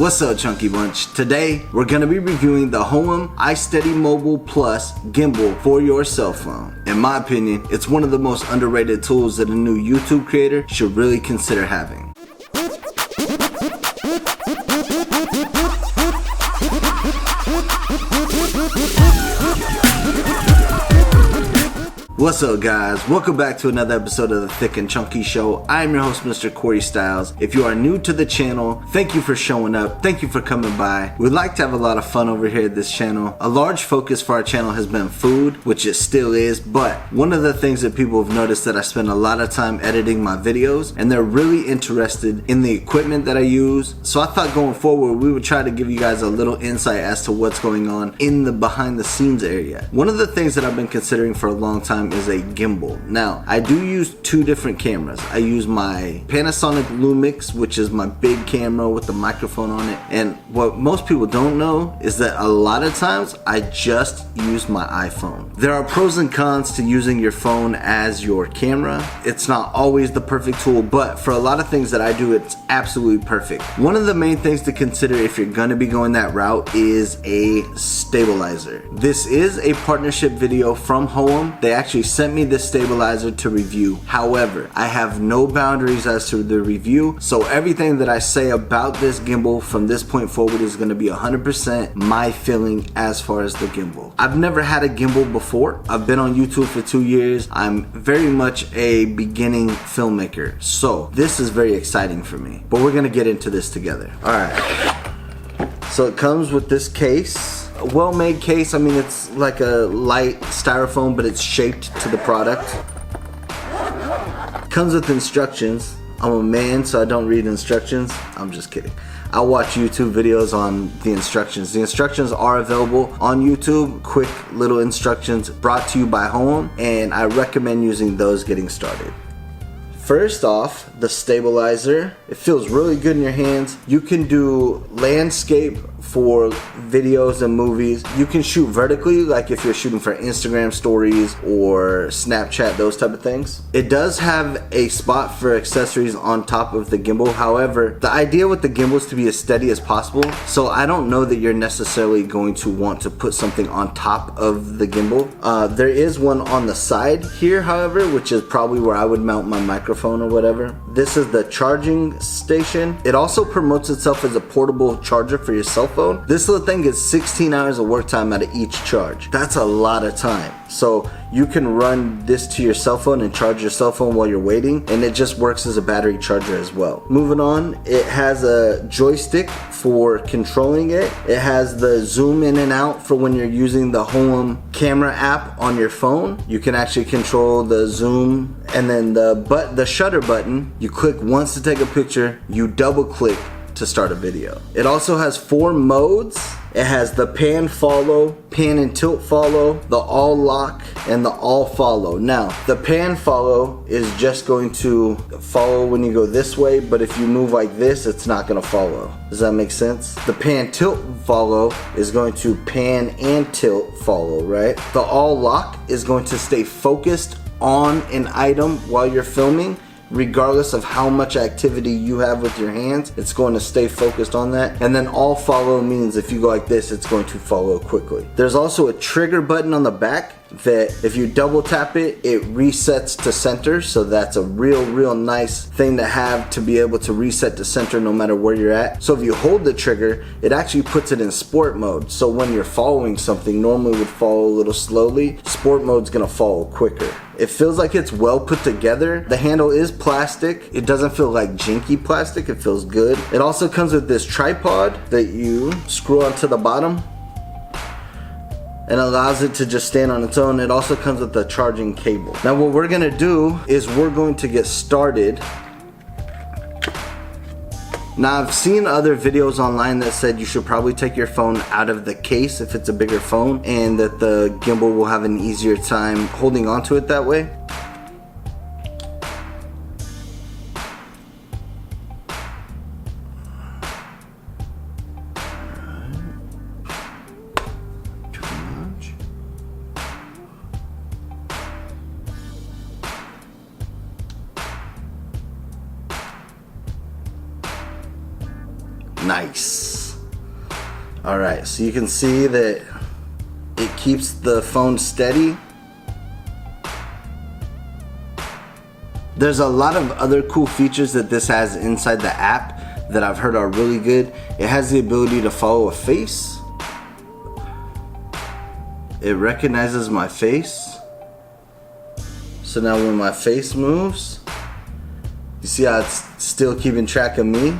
What's up, Chunky Bunch? Today, we're gonna be reviewing the Hohem Isteady Mobile Plus gimbal for your cell phone. In my opinion, it's one of the most underrated tools that a new YouTube creator should really consider having. What's up, guys? Welcome back to another episode of the Thick and Chunky Show. I am your host, Mr. Corey Styles. If you are new to the channel, thank you for showing up. Thank you for coming by. We'd like to have a lot of fun over here at this channel. A large focus for our channel has been food, which it still is, but one of the things that people have noticed that I spend a lot of time editing my videos, and they're really interested in the equipment that I use. So I thought going forward, we would try to give you guys a little insight as to what's going on in the behind the scenes area. One of the things that I've been considering for a long time is a gimbal. Now, I do use two different cameras. I use my Panasonic LUMIX, which is my big camera with the microphone on it. And what most people don't know is that a lot of times I just use my iPhone. There are pros and cons to using your phone as your camera. It's not always the perfect tool, but for a lot of things that I do, it's absolutely perfect. One of the main things to consider if you're gonna be going that route is a stabilizer. This is a partnership video from Hohem. They actually sent me this stabilizer to review. However, I have no boundaries as to the review, so everything that I say about this gimbal from this point forward is going to be 100% my feeling as far as the gimbal. I've never had a gimbal before. I've been on YouTube for 2 years. I'm very much a beginning filmmaker, so this is very exciting for me. But we're going to get into this together. Alright, so it comes with this case. A well-made case. I mean, it's like a light styrofoam, but it's shaped to the product. Comes with instructions. I'm a man, so I don't read instructions. I'm just kidding. I watch YouTube videos on the instructions. The instructions are available on YouTube. Quick little instructions brought to you by Hohem, and I recommend using those getting started. First off, the stabilizer. It feels really good in your hands. You can do landscape for videos and movies. You can shoot vertically, like if you're shooting for Instagram stories or Snapchat, those type of things. It does have a spot for accessories on top of the gimbal. However, the idea with the gimbal is to be as steady as possible, so I don't know that you're necessarily going to want to put something on top of the gimbal. There is one on the side here, however, which is probably where I would mount my microphone or whatever. This is the charging station. It also promotes itself as a portable charger for your cell phone. This little thing gets 16 hours of work time out of each charge. That's a lot of time. So you can run this to your cell phone and charge your cell phone while you're waiting, and it just works as a battery charger as well. Moving on, it has a joystick for controlling it. It has the zoom in and out for when you're using the Hohem camera app on your phone. You can actually control the zoom, and then the shutter button, you click once to take a picture, you double click to start a video. It also has 4 modes. It has the pan follow, pan and tilt follow, the all lock, and the all follow. Now, the pan follow is just going to follow when you go this way, but if you move like this, it's not gonna follow. Does that make sense? The pan tilt follow is going to pan and tilt follow, right? The all lock is going to stay focused on an item while you're filming. Regardless of how much activity you have with your hands, it's going to stay focused on that. And then all follow means if you go like this, it's going to follow quickly. There's also a trigger button on the back that if you double tap it, it resets to center. So that's a real nice thing to have, to be able to reset to center no matter where you're at. So if you hold the trigger, it actually puts it in sport mode. So when you're following something, normally would follow a little slowly, sport mode's gonna follow quicker. It feels like it's well put together. The handle is plastic. It doesn't feel like janky plastic. It feels good. It also comes with this tripod that you screw onto the bottom and allows it to just stand on its own. It also comes with the charging cable. Now what we're gonna do is we're going to get started. Now I've seen other videos online that said you should probably take your phone out of the case if it's a bigger phone, and that the gimbal will have an easier time holding onto it that way. Nice. Alright, so you can see that it keeps the phone steady. There's a lot of other cool features that this has inside the app that I've heard are really good. It has the ability to follow a face. It recognizes my face. So now when my face moves, you see how it's still keeping track of me?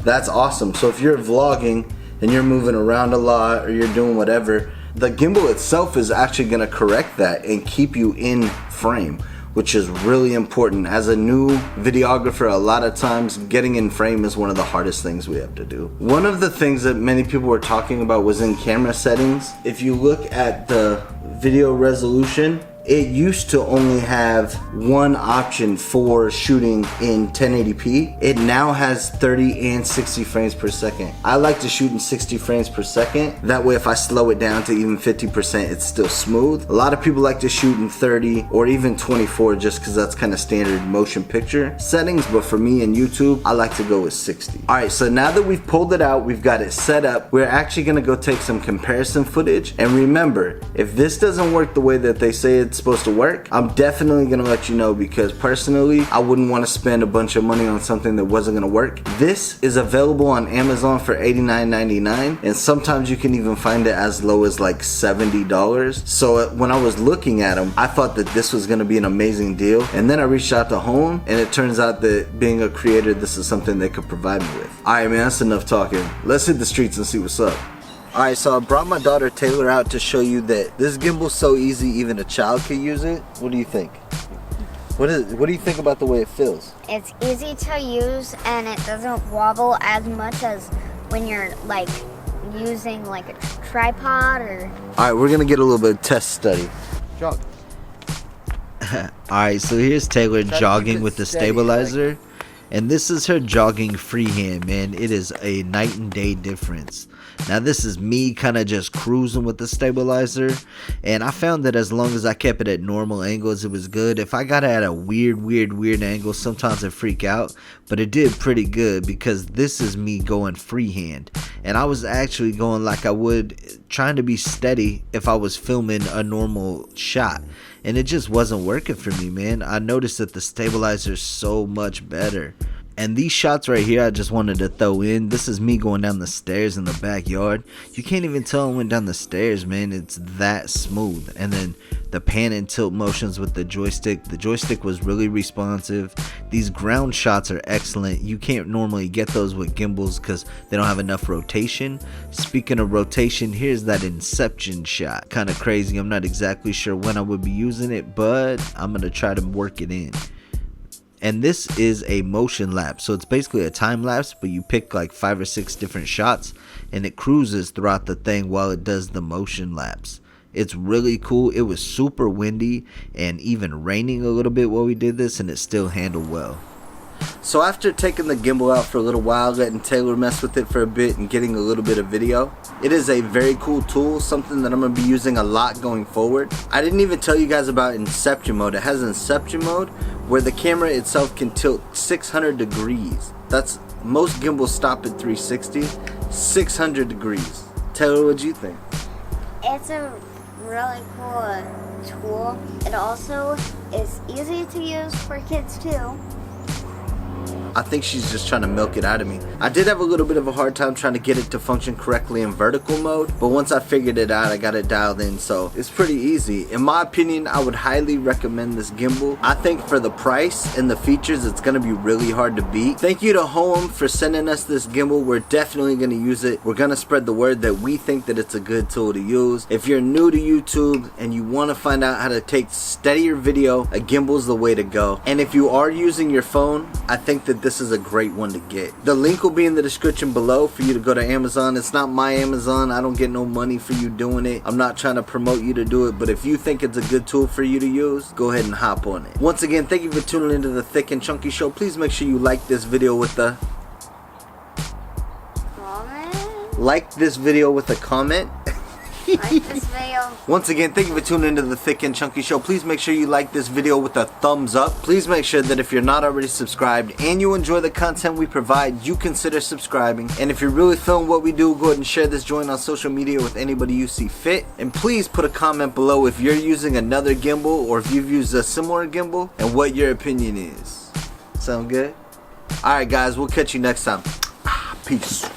That's awesome. So if you're vlogging and you're moving around a lot or you're doing whatever, the gimbal itself is actually gonna correct that and keep you in frame, which is really important. As a new videographer, a lot of times getting in frame is one of the hardest things we have to do. One of the things that many people were talking about was in camera settings. If you look at the video resolution, it used to only have one option for shooting in 1080p. It now has 30 and 60 frames per second. I like to shoot in 60 frames per second. That way if I slow it down to even 50%, it's still smooth. A lot of people like to shoot in 30 or even 24 just because that's kind of standard motion picture settings, but for me in YouTube, I like to go with 60. All right, so now that we've pulled it out, we've got it set up, we're actually gonna go take some comparison footage. And remember, if this doesn't work the way that they say it's supposed to work, I'm definitely gonna let you know, because personally I wouldn't want to spend a bunch of money on something that wasn't gonna work. This is available on Amazon for $89.99, and sometimes you can even find it as low as like $70. So when I was looking at them, I thought that this was gonna be an amazing deal, and then I reached out to Hohem, and it turns out that being a creator, this is something they could provide me with. Alright man, that's enough talking. Let's hit the streets and see what's up. Alright, so I brought my daughter Taylor out to show you that this gimbal's so easy even a child could use it. What do you think? What do you think about the way it feels? It's easy to use and it doesn't wobble as much as when you're like using like a tripod or... Alright, we're gonna get a little bit of test study. Jog. Alright, so here's Taylor jogging with the stabilizer. And this is her jogging freehand, man. It is a night and day difference. Now this is me kind of just cruising with the stabilizer, and I found that as long as I kept it at normal angles, it was good. If I got it at a weird angle, sometimes I freak out, but it did pretty good because this is me going freehand, and I was actually going like I would, trying to be steady if I was filming a normal shot, and it just wasn't working for me, man. I noticed that the stabilizer is so much better. And these shots right here, I just wanted to throw in. This is me going down the stairs in the backyard. You can't even tell I went down the stairs, man. It's that smooth. And then the pan and tilt motions with the joystick. The joystick was really responsive. These ground shots are excellent. You can't normally get those with gimbals because they don't have enough rotation. Speaking of rotation, here's that Inception shot. Kind of crazy. I'm not exactly sure when I would be using it, but I'm going to try to work it in. And this is a motion lapse, so it's basically a time lapse, but you pick like 5 or 6 different shots and it cruises throughout the thing while it does the motion lapse. It's really cool. It was super windy and even raining a little bit while we did this, and it still handled well. So after taking the gimbal out for a little while, letting Taylor mess with it for a bit and getting a little bit of video, it is a very cool tool, something that I'm going to be using a lot going forward. I didn't even tell you guys about Inception Mode. It has Inception Mode where the camera itself can tilt 600 degrees. That's, most gimbals stop at 360, 600 degrees. Taylor, what'd you think? It's a really cool tool. It also is easy to use for kids too. I think she's just trying to milk it out of me. I did have a little bit of a hard time trying to get it to function correctly in vertical mode, but once I figured it out, I got it dialed in, so it's pretty easy. In my opinion, I would highly recommend this gimbal. I think for the price and the features, it's gonna be really hard to beat. Thank you to Hohem for sending us this gimbal. We're definitely gonna use it. We're gonna spread the word that we think that it's a good tool to use. If you're new to YouTube and you wanna find out how to take steadier video, a gimbal's the way to go. And if you are using your phone, I think that this is a great one to get. The link will be in the description below for you to go to Amazon. It's not my Amazon. I don't get no money for you doing it. I'm not trying to promote you to do it, but if you think it's a good tool for you to use, go ahead and hop on it. Once again, thank you for tuning into the Thick and Chunky Show. Please make sure you like this video with a Comment? like this video with a comment. Like this video. Once again, thank you for tuning into the Thick and Chunky Show. Please make sure you like this video with a thumbs up. Please make sure that if you're not already subscribed and you enjoy the content we provide, you consider subscribing. And if you're really feeling what we do, go ahead and share this joint on social media with anybody you see fit. And please put a comment below if you're using another gimbal or if you've used a similar gimbal and what your opinion is. Sound good? Alright guys, we'll catch you next time. Peace.